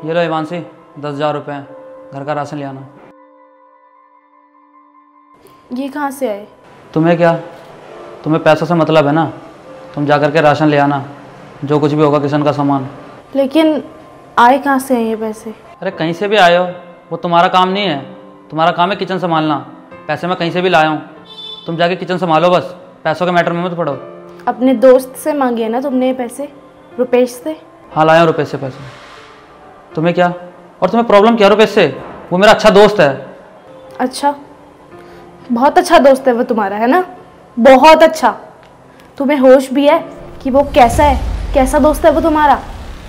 ये लो हिमांशी, 10,000 रुपये घर का राशन ले आना। ये कहाँ से आए? तुम्हें क्या, तुम्हें पैसों से मतलब है ना। तुम जा कर के राशन ले आना, जो कुछ भी होगा किचन का सामान। लेकिन आए कहाँ से हैं ये पैसे? अरे कहीं से भी आए हो, वो तुम्हारा काम नहीं है। तुम्हारा काम है किचन संभालना। पैसे मैं कहीं से भी लाया हूँ, तुम जाके किचन संभालो बस। पैसों के मैटर में मत पड़ो। अपने दोस्त से मांगे हैं ना तुमने ये पैसे, रुपेश से? हाँ लाया हूँ रुपेश से पैसे। तुम्हें क्या, और तुम्हें प्रॉब्लम क्या रुपेश से? वो मेरा अच्छा दोस्त है। अच्छा, बहुत अच्छा दोस्त है वो तुम्हारा, है ना? बहुत अच्छा। तुम्हें होश भी है कि वो कैसा है, कैसा दोस्त है वो तुम्हारा?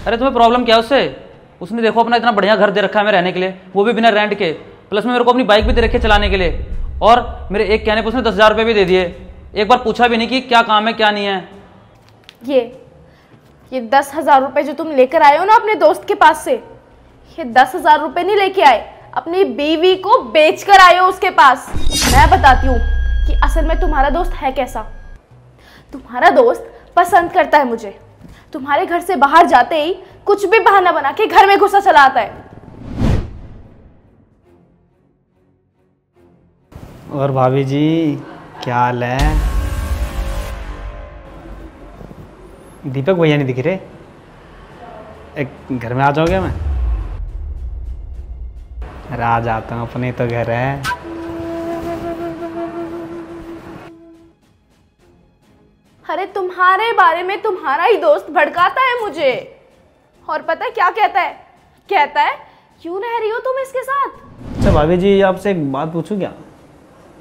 अरे तुम्हें प्रॉब्लम क्या है उससे? उसने देखो अपना इतना बढ़िया घर दे रखा है हमें रहने के लिए, वो भी बिना रेंट के। प्लस में मेरे को अपनी बाइक भी दे रखी है चलाने के लिए। और मेरे एक कहने पर उसने 10,000 रुपये भी दे दिए। एक बार पूछा भी नहीं कि क्या काम है क्या नहीं है। ये 10,000 रुपये जो तुम लेकर आए हो ना अपने दोस्त के पास से, ये 10,000 रुपये नहीं लेके आए, अपनी बीवी को बेचकर आए हो उसके पास। मैं बताती हूँ कि असल में तुम्हारा दोस्त है कैसा। तुम्हारा दोस्त पसंद करता है मुझे। तुम्हारे घर से बाहर जाते ही कुछ भी बहाना बना के घर में घुसा चला आता है। और भाभी जी क्या हाल है? दीपक भैया नहीं दिख रहे, एक घर में आ जाओगे? मैं अरे आ जाता हूँ, अपने तो घर है। अरे तुम्हारे बारे में तुम्हारा ही दोस्त भड़काता है मुझे। और पता है क्या कहता है? कहता है क्यों रह रही हो तुम इसके साथ? अच्छा भाभी जी आपसे एक बात पूछूं क्या?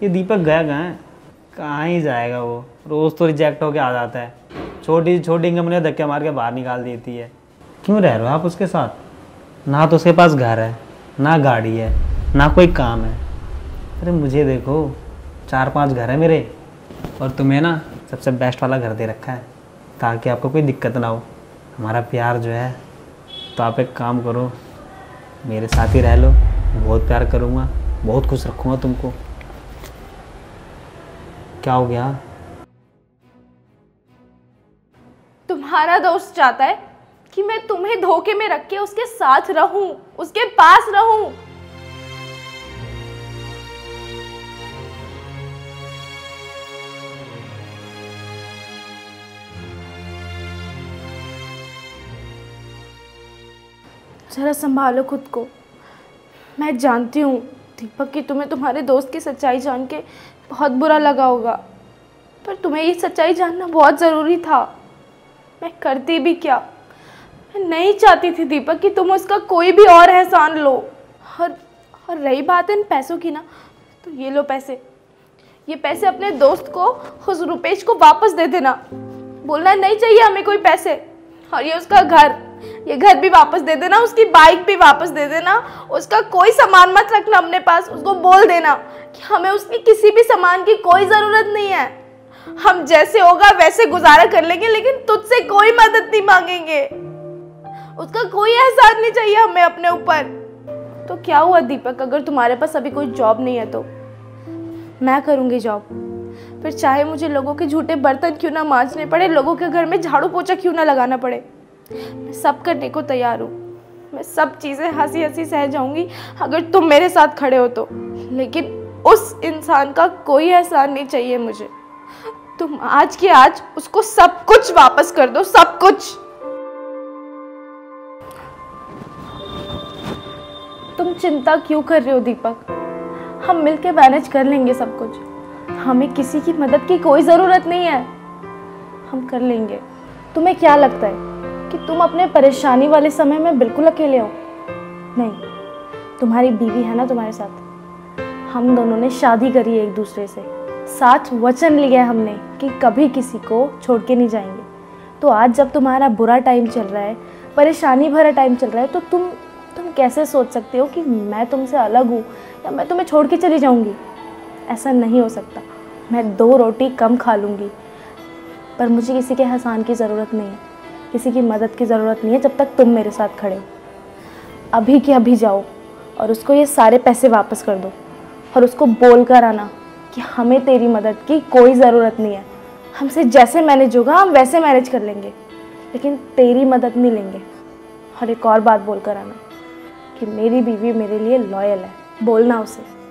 ये दीपक गया कहाँ है? कहाँ ही जाएगा वो, रोज़ तो रिजेक्ट होके आ जाता है। छोटी छोटी कंपनियाँ धक्के मार के बाहर निकाल देती है। क्यों रह रहे हो आप उसके साथ? ना तो उसके पास घर है, ना गाड़ी है, ना कोई काम है। अरे मुझे देखो, 4-5 घर है मेरे, और तुम्हें ना सबसे बेस्ट वाला घर दे रखा है ताकि आपको कोई दिक्कत ना हो। हमारा प्यार जो है, तो आप एक काम करो, मेरे साथ ही रह लो। बहुत प्यार करूँगा, बहुत खुश रखूँगा तुमको। क्या हो गया? तुम्हारा दोस्त चाहता है कि मैं तुम्हें धोखे में रख के उसके साथ रहूं, उसके पास रहूं। जरा संभालो खुद को। मैं जानती हूँ दीपक कि तुम्हें तुम्हारे दोस्त की सच्चाई जान के बहुत बुरा लगा होगा, पर तुम्हें ये सच्चाई जानना बहुत ज़रूरी था। मैं करती भी क्या, मैं नहीं चाहती थी दीपक कि तुम उसका कोई भी और एहसान लो। और रही बात इन पैसों की ना, तो ये लो पैसे। ये पैसे अपने दोस्त को, उस रुपेश को वापस दे देना। बोलना नहीं चाहिए हमें कोई पैसे। और ये उसका घर, ये घर भी वापस दे देना, उसकी बाइक भी वापस दे देना। उसका कोई सामान मत रखना अपने पास। उसको बोल देना कि हमें उसकी किसी भी सामान की कोई ज़रूरत नहीं है। हम जैसे होगा वैसे गुजारा कर लेंगे, लेकिन तुझसे कोई मदद नहीं मांगेंगे। उसका कोई एहसान नहीं चाहिए हमें अपने ऊपर। तो क्या हुआ दीपक, अगर तुम्हारे पास अभी कोई जॉब नहीं है तो मैं करूँगी जॉब। फिर चाहे मुझे लोगों के झूठे बर्तन क्यों ना मांजने पड़े, लोगों के घर में झाड़ू पोछा क्यों ना लगाना पड़े, मैं सब करने को तैयार हूँ। मैं सब चीज़ें हंसी हंसी सह जाऊँगी अगर तुम मेरे साथ खड़े हो तो। लेकिन उस इंसान का कोई एहसान नहीं चाहिए मुझे। तुम आज के आज उसको सब कुछ वापस कर दो, सब कुछ। तुम चिंता क्यों कर रहे हो दीपक? हम मिलके मैनेज कर लेंगे सब कुछ। हमें किसी की मदद की कोई ज़रूरत नहीं है, हम कर लेंगे। तुम्हें क्या लगता है कि तुम अपने परेशानी वाले समय में बिल्कुल अकेले हो? नहीं, तुम्हारी बीवी है ना तुम्हारे साथ। हम दोनों ने शादी करी है एक दूसरे से, साथ वचन लिया है हमने कि कभी किसी को छोड़ के नहीं जाएंगे। तो आज जब तुम्हारा बुरा टाइम चल रहा है, परेशानी भरा टाइम चल रहा है, तो तुम कैसे सोच सकते हो कि मैं तुमसे अलग हूँ या मैं तुम्हें छोड़ के चली जाऊँगी? ऐसा नहीं हो सकता। मैं 2 रोटी कम खा लूँगी, पर मुझे किसी के एहसान की ज़रूरत नहीं है, किसी की मदद की ज़रूरत नहीं है जब तक तुम मेरे साथ खड़े हो। अभी के अभी जाओ और उसको ये सारे पैसे वापस कर दो, और उसको बोल कर आना कि हमें तेरी मदद की कोई ज़रूरत नहीं है। हमसे जैसे मैनेज होगा हम वैसे मैनेज कर लेंगे, लेकिन तेरी मदद नहीं लेंगे। और एक और बात बोल कर आना, कि मेरी बीवी मेरे लिए लॉयल है। बोलना उसे।